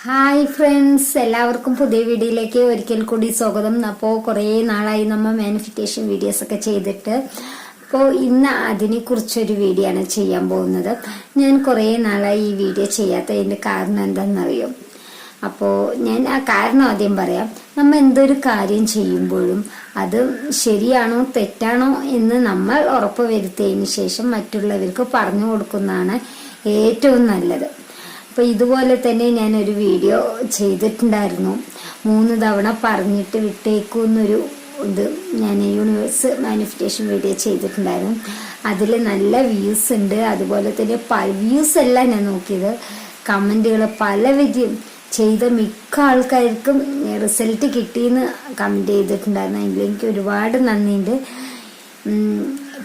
Hi friends, എല്ലാവർക്കും പുതിയ വീഡിയോയിലേക്ക് ഒരിക്കൽ കൂടി സ്വാഗതം. അപ്പോൾ കുറേ നാളായി നമ്മൾ മാനിഫെസ്റ്റേഷൻ വീഡിയോസ് ഒക്കെ ചെയ്തിട്ട്, അപ്പോൾ ഇന്ന് അതിനെക്കുറിച്ചൊരു വീഡിയോ ആണ് ചെയ്യാൻ പോകുന്നത്. ഞാൻ കുറേ നാളായി ഈ വീഡിയോ ചെയ്യാത്തതിൻ്റെ കാരണം എന്താണെന്നറിയോ? അപ്പോൾ ഞാൻ ആ കാരണം ആദ്യം പറയാം. നമ്മൾ എന്തൊരു കാര്യം ചെയ്യുമ്പോഴും അത് ശരിയാണോ തെറ്റാണോ എന്ന് നമ്മൾ ഉറപ്പ് വരുത്തിയതിന് ശേഷം മറ്റുള്ളവർക്ക് പറഞ്ഞു കൊടുക്കുന്നതാണ് ഏറ്റവും നല്ലത്. അപ്പോൾ ഇതുപോലെ തന്നെ ഞാനൊരു വീഡിയോ ചെയ്തിട്ടുണ്ടായിരുന്നു. 3 തവണ പറഞ്ഞിട്ട് വിട്ടേക്കുന്നൊരു ഇത് ഞാൻ യൂണിവേഴ്സ് മാനിഫെസ്റ്റേഷൻ വീഡിയോ ചെയ്തിട്ടുണ്ടായിരുന്നു. അതിൽ നല്ല വ്യൂസ് ഉണ്ട്. അതുപോലെ തന്നെ വ്യൂസ് അല്ല ഞാൻ നോക്കിയത്, കമൻറ്റുകൾ പലവിധം ചെയ്ത മിക്ക ആൾക്കാർക്കും റിസൾട്ട് കിട്ടിയെന്ന് കമൻറ്റ് ചെയ്തിട്ടുണ്ടായിരുന്നു. അതിൽ എനിക്ക് ഒരുപാട് നന്ദിയുണ്ട്.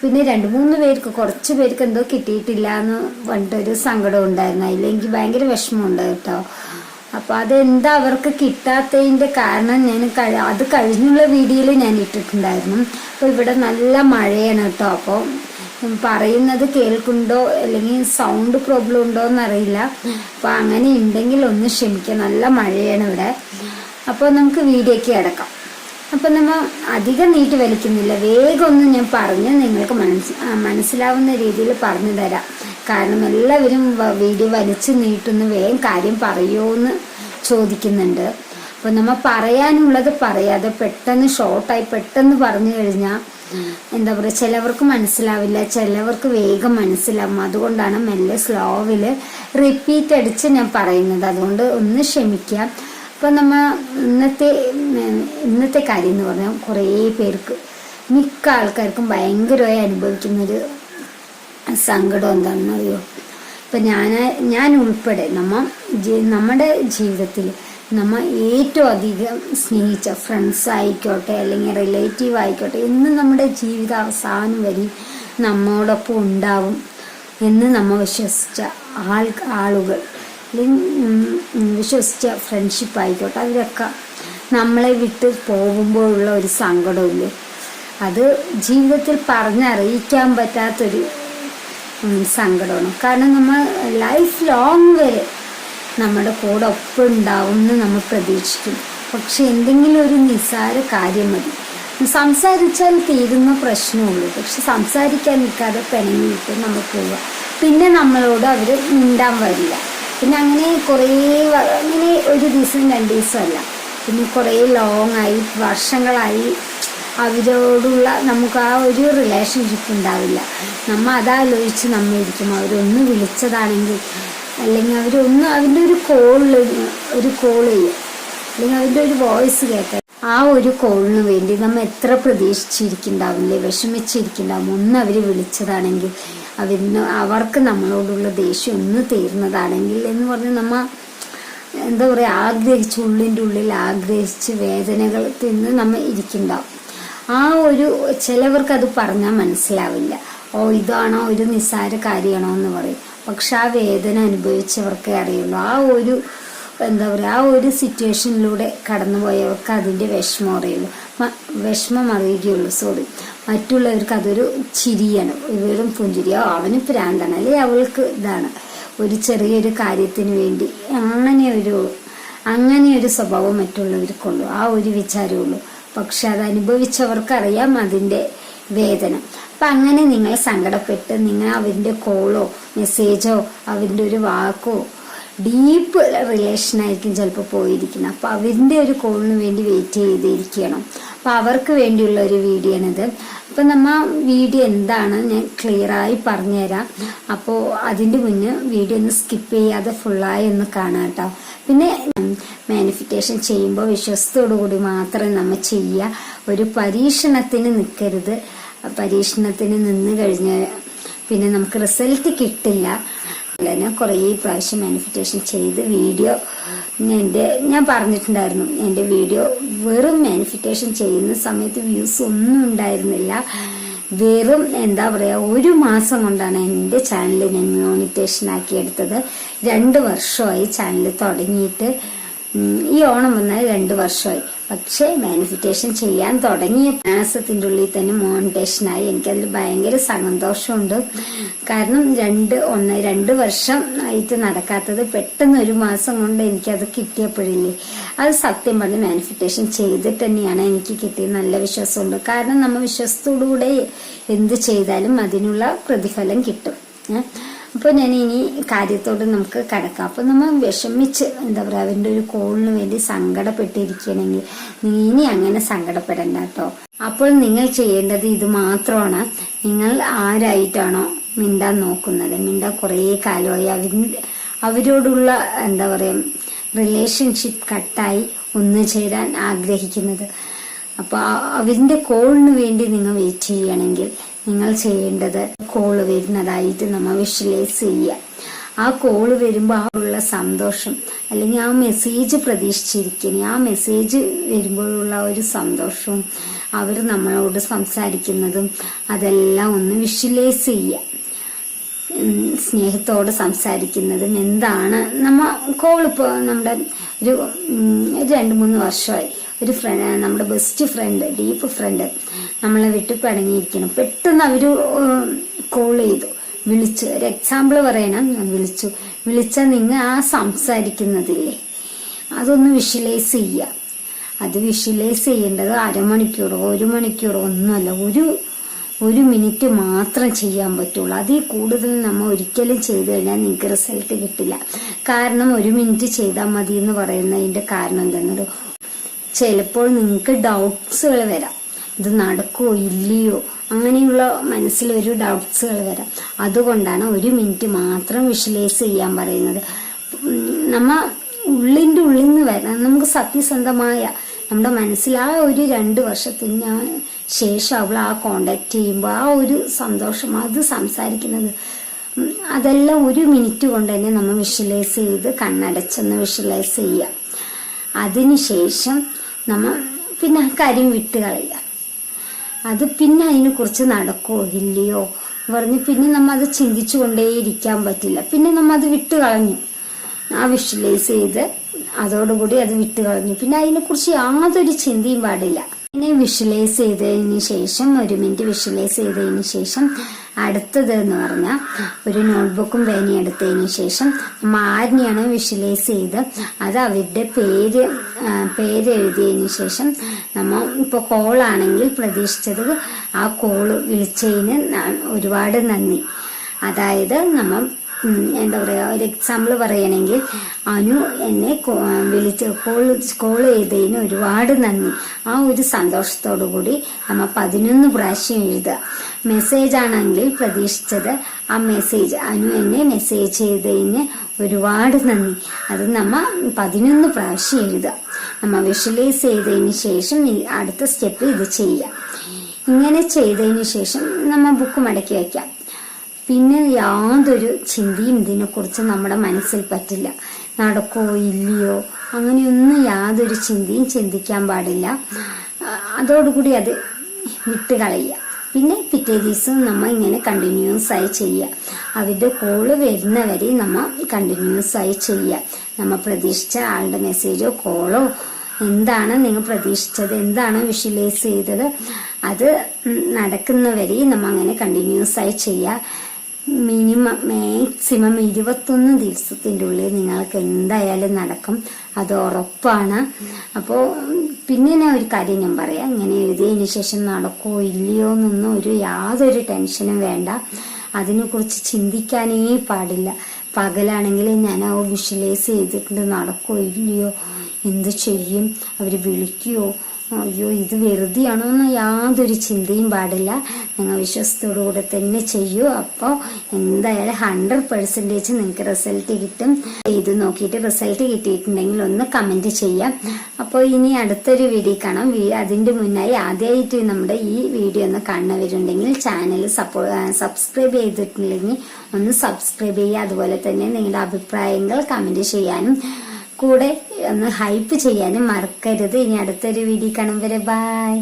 പിന്നെ 2-3 പേർക്ക്, കുറച്ച് പേർക്ക് എന്തോ കിട്ടിയിട്ടില്ല എന്ന് പറഞ്ഞിട്ടൊരു സങ്കടം ഉണ്ടായിരുന്നു. അതിലെനിക്ക് ഭയങ്കര വിഷമമുണ്ട് കേട്ടോ. അപ്പോൾ അതെന്താ അവർക്ക് കിട്ടാത്തതിൻ്റെ കാരണം ഞാൻ അത് കഴിഞ്ഞുള്ള വീഡിയോയിൽ ഞാൻ ഇട്ടിട്ടുണ്ടായിരുന്നു. അപ്പോൾ ഇവിടെ നല്ല മഴയാണ് കേട്ടോ. അപ്പോൾ പറയുന്നത് കേൾക്കുന്നുണ്ടോ അല്ലെങ്കിൽ സൗണ്ട് പ്രോബ്ലം ഉണ്ടോ എന്നറിയില്ല. അപ്പോൾ അങ്ങനെ ഉണ്ടെങ്കിൽ ഒന്ന് ക്ഷമിക്കുക, നല്ല മഴയാണ് ഇവിടെ. അപ്പോൾ നമുക്ക് വീഡിയോയ്ക്ക് കിടക്കാം. അപ്പം നമ്മൾ അധികം നീട്ടി വലിക്കുന്നില്ല, വേഗം ഒന്ന് ഞാൻ പറഞ്ഞ് നിങ്ങൾക്ക് മനസ്സിലാവുന്ന രീതിയിൽ പറഞ്ഞു തരാം. കാരണം എല്ലാവരും വീഡിയോ വലിച്ചു നീട്ടുന്ന വേഗം കാര്യം പറയുമോ എന്ന് ചോദിക്കുന്നുണ്ട്. അപ്പം നമ്മൾ പറയാനുള്ളത് പറയാതെ പെട്ടെന്ന് ഷോർട്ടായി പെട്ടെന്ന് പറഞ്ഞു കഴിഞ്ഞാൽ എന്താ പറയുക, ചിലവർക്ക് മനസ്സിലാവില്ല, ചിലവർക്ക് വേഗം മനസ്സിലാവും. അതുകൊണ്ടാണ് മെല്ലെ സ്ലോവിൽ റിപ്പീറ്റ് അടിച്ച് ഞാൻ പറയുന്നത്. അതുകൊണ്ട് ഒന്ന് ക്ഷമിക്കാം. അപ്പം നമ്മൾ ഇന്നത്തെ കാര്യം എന്ന് പറഞ്ഞാൽ കുറേ പേർക്ക്, മിക്ക ആൾക്കാർക്കും ഭയങ്കരമായി അനുഭവിക്കുന്നൊരു സങ്കടം എന്താണെന്ന് അറിയോ? ഇപ്പം ഞാൻ ഉൾപ്പെടെ നമ്മുടെ ജീവിതത്തിൽ നമ്മൾ ഏറ്റവും അധികം സ്നേഹിച്ച ഫ്രണ്ട്സ് ആയിക്കോട്ടെ അല്ലെങ്കിൽ റിലേറ്റീവ് ആയിക്കോട്ടെ, എന്ന് നമ്മുടെ ജീവിത അവസാനം വരെ നമ്മോടൊപ്പം ഉണ്ടാവും എന്ന് നമ്മൾ വിശ്വസിച്ച ആളുകൾ വിശ്വസിച്ച ഫ്രണ്ട്ഷിപ്പ് ആയിക്കോട്ടെ, അവരൊക്കെ നമ്മളെ വിട്ട് പോകുമ്പോഴുള്ള ഒരു സങ്കടമില്ലേ, അത് ജീവിതത്തിൽ പറഞ്ഞറിയിക്കാൻ പറ്റാത്തൊരു സങ്കടമാണ്. കാരണം നമ്മൾ ലൈഫ് ലോങ് വരെ നമ്മുടെ കൂടെ ഒപ്പം ഉണ്ടാവും എന്ന് നമ്മൾ പ്രതീക്ഷിക്കും. പക്ഷെ എന്തെങ്കിലും ഒരു നിസ്സാര കാര്യം മതി, സംസാരിച്ചാൽ തീരുന്ന പ്രശ്നമുള്ളൂ. പക്ഷെ സംസാരിക്കാൻ നിൽക്കാതെ പിണങ്ങിയിട്ട് നമ്മൾ പോവുക, പിന്നെ നമ്മളോട് അവർ മിണ്ടാൻ വരില്ല. പിന്നെ അങ്ങനെ അങ്ങനെ ഒരു ദിവസം 2 ദിവസമല്ല, പിന്നെ കുറേ ലോങ്ങായി വർഷങ്ങളായി അവരോടുള്ള നമുക്ക് ആ ഒരു റിലേഷൻഷിപ്പ് ഉണ്ടാവില്ല. നമ്മൾ അതാലോചിച്ച് നമ്മൾ ഇരിക്കും. അവരൊന്ന് വിളിച്ചതാണെങ്കിൽ അല്ലെങ്കിൽ അവരുടെ ഒരു കോൾ ചെയ്യും, അല്ലെങ്കിൽ അവരുടെ ഒരു വോയിസ് കേൾക്കാൻ, ആ ഒരു കോളിന് വേണ്ടി നമ്മൾ എത്ര പ്രതീക്ഷിച്ചിരിക്കുന്നുണ്ടാവില്ലേ, വിഷമിച്ചിരിക്കുന്നുണ്ടാവും. ഒന്ന് അവർ വിളിച്ചതാണെങ്കിൽ, അവർക്ക് നമ്മളോടുള്ള ദേഷ്യം ഒന്ന് തീർന്നതാണെങ്കിൽ എന്ന് പറഞ്ഞ് നമ്മൾ എന്താ പറയുക, ഉള്ളിൻ്റെ ഉള്ളിൽ ആഗ്രഹിച്ച് വേദനകൾ തിന്ന് നമ്മൾ ഇരിക്കുന്നുണ്ടാവും. ആ ഒരു ചിലവർക്ക് അത് പറഞ്ഞാൽ മനസ്സിലാവില്ല. ഇതാണോ ഒരു നിസ്സാര കാര്യമാണോ എന്ന് പറയും. പക്ഷെ ആ വേദന അനുഭവിച്ചവർക്കേ അറിയുള്ളൂ. ആ ഒരു എന്താ പറയുക, ആ ഒരു സിറ്റുവേഷനിലൂടെ കടന്നുപോയവർക്ക് അതിൻ്റെ വിഷമം അറിയുകയുള്ളൂ. മറ്റുള്ളവർക്ക് അതൊരു ചിരിയാണ്, വെറും പുഞ്ചിരിയോ, അവന് പ്രാന്താണ് അല്ലെങ്കിൽ അവൾക്ക് ഇതാണ്, ഒരു ചെറിയൊരു കാര്യത്തിന് വേണ്ടി അങ്ങനെയൊരു സ്വഭാവം മറ്റുള്ളവർക്കുള്ളൂ, ആ ഒരു വിചാരമുള്ളൂ. പക്ഷെ അത് അനുഭവിച്ചവർക്കറിയാം അതിൻ്റെ വേദന. അപ്പം അങ്ങനെ നിങ്ങൾ സങ്കടപ്പെട്ട് നിങ്ങൾ അവൻ്റെ കോളോ മെസ്സേജോ അവൻ്റെ ഒരു വാക്കോ ഡീപ്പ് റിലേഷനായിരിക്കും ചിലപ്പോൾ പോയിരിക്കുന്നത്. അപ്പോൾ അവരുടെ ഒരു കോളിന് വേണ്ടി വെയിറ്റ് ചെയ്തിരിക്കണം. അപ്പോൾ അവർക്ക് വേണ്ടിയുള്ള ഒരു വീഡിയോ ആണിത്. അപ്പോൾ നമ്മൾ വീഡിയോ എന്താണ് ഞാൻ ക്ലിയറായി പറഞ്ഞുതരാം. അപ്പോൾ അതിൻ്റെ മുന്നേ വീഡിയോ ഒന്ന് സ്കിപ്പ് ചെയ്യാതെ ഫുള്ളായി ഒന്ന് കാണാം കേട്ടോ. പിന്നെ മാനിഫെസ്റ്റേഷൻ ചെയ്യുമ്പോൾ വിശ്വാസത്തോടു കൂടി മാത്രമേ നമ്മൾ ചെയ്യുക. ഒരു പരീക്ഷണത്തിന് നിൽക്കരുത്. പരീക്ഷണത്തിന് നിന്ന് കഴിഞ്ഞാൽ പിന്നെ നമുക്ക് റിസൾട്ട് കിട്ടില്ല. കുറേ പ്രാവശ്യം മാനിഫെസ്റ്റേഷൻ ചെയ്ത് വീഡിയോ ഞാൻ പറഞ്ഞിട്ടുണ്ടായിരുന്നു. എൻ്റെ വീഡിയോ വെറും മാനിഫെസ്റ്റേഷൻ ചെയ്യുന്ന സമയത്ത് വ്യൂസ് ഒന്നും ഉണ്ടായിരുന്നില്ല. വെറും എന്താ പറയുക, 1 മാസം കൊണ്ടാണ് എൻ്റെ ചാനൽ ഞാൻ മോണിറ്റേഷൻ ആക്കിയെടുത്തത്. 2 വർഷമായി ചാനൽ തുടങ്ങിയിട്ട്. ഈ ഓണം വന്നാൽ 2 വർഷമായി. പക്ഷെ മാനിഫെസ്റ്റേഷൻ ചെയ്യാൻ തുടങ്ങിയ മാസത്തിന്റെ ഉള്ളിൽ തന്നെ മോണിറ്റേഷനായി. എനിക്കതിൽ ഭയങ്കര സന്തോഷമുണ്ട്. കാരണം 2 വർഷം ആയിട്ട് നടക്കാത്തത് പെട്ടെന്ന് 1 മാസം കൊണ്ട് എനിക്കത് കിട്ടിയപ്പോഴില്ലേ, അത് സത്യം പറഞ്ഞ് മാനിഫെസ്റ്റേഷൻ ചെയ്തിട്ട് തന്നെയാണ് എനിക്ക് കിട്ടിയത്. നല്ല വിശ്വാസമുണ്ട്. കാരണം നമ്മൾ വിശ്വാസത്തോടുകൂടെ എന്ത് ചെയ്താലും അതിനുള്ള പ്രതിഫലം കിട്ടും. അപ്പോൾ ഞാൻ ഇനി കാര്യത്തോട് നമുക്ക് കടക്കാം. അപ്പൊ നമ്മൾ വിഷമിച്ച് എന്താ പറയുക, അവന്റെ ഒരു കോളിന് വേണ്ടി സങ്കടപ്പെട്ടിരിക്കണമെങ്കിൽ ഇനി അങ്ങനെ സങ്കടപ്പെടണ്ട കേട്ടോ. അപ്പോൾ നിങ്ങൾ ചെയ്യേണ്ടത് ഇത് മാത്രമാണ്. നിങ്ങൾ ആരായിട്ടാണോ മിണ്ടാൻ നോക്കുന്നത്, മിണ്ടാൻ കുറേ കാലമായി അവരോടുള്ള എന്താ പറയാ റിലേഷൻഷിപ്പ് കട്ടായി ഒന്നു ചേരാൻ ആഗ്രഹിക്കുന്നത്, അപ്പൊ അവരിന്റെ കോളിന് വേണ്ടി നിങ്ങൾ വെയിറ്റ് ചെയ്യണമെങ്കിൽ നിങ്ങൾ ചെയ്യേണ്ടത് കോള് വരുന്നതായിട്ട് നമ്മൾ വിഷ്വലൈസ് ചെയ്യുക. ആ കോള് വരുമ്പോൾ ആ ഉള്ള സന്തോഷം, അല്ലെങ്കിൽ ആ മെസ്സേജ് പ്രതീക്ഷിച്ചിരിക്കണേ, ആ മെസ്സേജ് വരുമ്പോഴുള്ള ഒരു സന്തോഷവും അവർ നമ്മളോട് സംസാരിക്കുന്നതും അതെല്ലാം ഒന്ന് വിഷ്വലൈസ് ചെയ്യുക. സ്നേഹത്തോടെ സംസാരിക്കുന്നതും എന്താണ് കോളിപ്പോ നമ്മുടെ ഒരു 2-3 വർഷമായി ഒരു ഫ്രണ്ട്, നമ്മുടെ ബെസ്റ്റ് ഫ്രണ്ട്, ഡീപ്പ് ഫ്രണ്ട് നമ്മളെ വിട്ട് പിണങ്ങിയിരിക്കണം. പെട്ടെന്ന് അവര് കോൾ ചെയ്തു, വിളിച്ചു. ഒരു എക്സാമ്പിൾ പറയണം, വിളിച്ചാൽ നിങ്ങൾ ആ സംസാരിക്കുന്നതില്ലേ അതൊന്ന് വിഷ്വലൈസ് ചെയ്യുക. അത് വിഷ്വലൈസ് ചെയ്യേണ്ടത് അരമണിക്കൂറോ 1 മണിക്കൂറോ ഒന്നുമല്ല, ഒരു മിനിറ്റ് മാത്രം ചെയ്യാൻ പറ്റുള്ളൂ. അതിൽ കൂടുതൽ നമ്മൾ ഒരിക്കലും ചെയ്തു കഴിഞ്ഞാൽ നിങ്ങൾക്ക് റിസൾട്ട് കിട്ടില്ല. കാരണം 1 മിനിറ്റ് ചെയ്താൽ മതി എന്ന് പറയുന്നതിന്റെ കാരണം എന്താണെന്നോ, ചിലപ്പോൾ നിങ്ങൾക്ക് ഡൗട്ട്സുകൾ വരാം, ഇത് നടക്കുമോ ഇല്ലയോ, അങ്ങനെയുള്ള മനസ്സിലൊരു ഡൗട്ട്സുകൾ വരാം. അതുകൊണ്ടാണ് 1 മിനിറ്റ് മാത്രം വിഷ്വലൈസ് ചെയ്യാൻ പറയുന്നത്. നമ്മ ഉള്ളിന്റെ ഉള്ളിൽ നിന്ന് വരാം, നമുക്ക് സത്യസന്ധമായ നമ്മുടെ മനസ്സിൽ ആ ഒരു 2 വർഷത്തിന് ശേഷം അവൾ ആ കോണ്ടാക്ട് ചെയ്യുമ്പോൾ ആ ഒരു സന്തോഷം, അത് സംസാരിക്കുന്നത്, അതെല്ലാം 1 മിനിറ്റ് കൊണ്ട് തന്നെ നമ്മൾ വിഷ്വലൈസ് ചെയ്ത് കണ്ണടച്ചൊന്ന് വിഷ്വലൈസ് ചെയ്യുക. അതിനുശേഷം നമ്മൾ പിന്നെ ആ കാര്യം വിട്ടുകളയുക. അത് പിന്നെ അതിനെ കുറിച്ച് നടക്കുമോ ഇല്ലയോ പറഞ്ഞ് പിന്നെ നമ്മ അത് ചിന്തിച്ചു കൊണ്ടേയിരിക്കാൻ പറ്റില്ല. പിന്നെ നമ്മ അത് വിട്ടുകളഞ്ഞു, ആ വിഷ്വലൈസ് ചെയ്ത് അതോടുകൂടി അത് വിട്ടുകളഞ്ഞു. പിന്നെ അതിനെക്കുറിച്ച് യാതൊരു ചിന്തയും പാടില്ല. പിന്നെ വിഷ്വലൈസ് ചെയ്തതിന് ശേഷം 1 മിനിറ്റ് വിഷ്വലൈസ് ചെയ്തതിന് ശേഷം അടുത്തത് എന്ന് പറഞ്ഞാൽ ഒരു നോട്ട്ബുക്കും പേനയും എടുത്തതിന് ശേഷം നമ്മൾ ആരിനെയാണ് വിഷ്വലൈസ് ചെയ്ത് അത് അവരുടെ പേര് എഴുതിയതിന് ശേഷം നമ്മൾ ഇപ്പോൾ കോളാണെങ്കിൽ പ്രതീക്ഷിച്ചത് ആ കോള് വിളിച്ചതിന് ഒരുപാട് നന്ദി. അതായത് നമ്മൾ എന്താ പറയാ, ഒരു എക്സാമ്പിൾ പറയണമെങ്കിൽ അനു എന്നെ കോൾ ചെയ്തതിന് ഒരുപാട് നന്ദി. ആ ഒരു സന്തോഷത്തോടു കൂടി നമ്മൾ 11 പ്രാവശ്യം എഴുതുക. മെസ്സേജ് ആണെങ്കിൽ പ്രതീക്ഷിച്ചത് ആ മെസ്സേജ്, അനു എന്നെ മെസ്സേജ് ചെയ്തതിന് ഒരുപാട് നന്ദി, അത് നമ്മൾ 11 പ്രാവശ്യം എഴുതുക. നമ്മൾ വിഷ്വലൈസ് ചെയ്തതിന് ശേഷം അടുത്ത സ്റ്റെപ്പ് ഇത് ചെയ്യുക. ഇങ്ങനെ ചെയ്തതിന് ശേഷം നമ്മൾ ബുക്ക് മടക്കി വയ്ക്കാം. പിന്നെ യാതൊരു ചിന്തയും ഇതിനെക്കുറിച്ച് നമ്മുടെ മനസ്സിൽ പറ്റില്ല. നടക്കോ ഇല്ലയോ അങ്ങനെയൊന്നും യാതൊരു ചിന്തയും ചിന്തിക്കാൻ പാടില്ല. അതോടുകൂടി അത് വിട്ടുകളയുക. പിന്നെ പിറ്റേ ദിവസം നമ്മൾ ഇങ്ങനെ കണ്ടിന്യൂസ് ആയി ചെയ്യുക. അവരുടെ കോള് വരുന്നവരെ നമ്മൾ കണ്ടിന്യൂസ് ആയി ചെയ്യുക. നമ്മൾ പ്രതീക്ഷിച്ച ആളുടെ മെസ്സേജോ കോളോ എന്താണ് നിങ്ങൾ പ്രതീക്ഷിച്ചത്, എന്താണ് വിഷ്വലൈസ് ചെയ്തത്, അത് നടക്കുന്നവരെ നമ്മൾ അങ്ങനെ കണ്ടിന്യൂസ് ആയി ചെയ്യുക. മാക്സിമം 21 ദിവസത്തിന്റെ ഉള്ളിൽ നിങ്ങൾക്ക് എന്തായാലും നടക്കും, അത് ഉറപ്പാണ്. അപ്പോൾ പിന്നെ ഞാൻ ഒരു കാര്യം ഞാൻ പറയാം, ഇങ്ങനെ എഴുതിയതിനു ശേഷം നടക്കോ ഇല്ലയോ എന്നൊന്നും യാതൊരു ടെൻഷനും വേണ്ട. അതിനെക്കുറിച്ച് ചിന്തിക്കാനേ പാടില്ല. പകലാണെങ്കിൽ ഞാൻ വിഷ്വലൈസ് ചെയ്തിട്ടുണ്ട്, നടക്കോ ഇല്ലയോ, എന്ത് ചെയ്യും, അവര് വിളിക്കുവോ, അയ്യോ ഇത് വെറുതെയാണോ എന്ന് യാതൊരു ചിന്തയും പാടില്ല. നിങ്ങൾ വിശ്വാസത്തോടുകൂടെ തന്നെ ചെയ്യൂ. അപ്പോൾ എന്തായാലും 100% നിങ്ങൾക്ക് റിസൾട്ട് കിട്ടും. ഇത് നോക്കിയിട്ട് റിസൾട്ട് കിട്ടിയിട്ടുണ്ടെങ്കിൽ ഒന്ന് കമന്റ് ചെയ്യാം. അപ്പോൾ ഇനി അടുത്തൊരു വീഡിയോ കാണാം. അതിന്റെ മുന്നായി ആദ്യമായിട്ട് നമ്മുടെ ഈ വീഡിയോ ഒന്ന് കാണുന്നവരുണ്ടെങ്കിൽ ചാനൽ സബ്സ്ക്രൈബ് ചെയ്തിട്ടുണ്ടെങ്കിൽ ഒന്ന് സബ്സ്ക്രൈബ് ചെയ്യുക. അതുപോലെ തന്നെ നിങ്ങളുടെ അഭിപ്രായങ്ങൾ കമന്റ് ചെയ്യാനും കൂടെ ഒന്ന് ഹൈപ്പ് ചെയ്യാനും മറക്കരുത്. ഇനി അടുത്തൊരു വീഡിയോ കാണും വരെ ബൈ.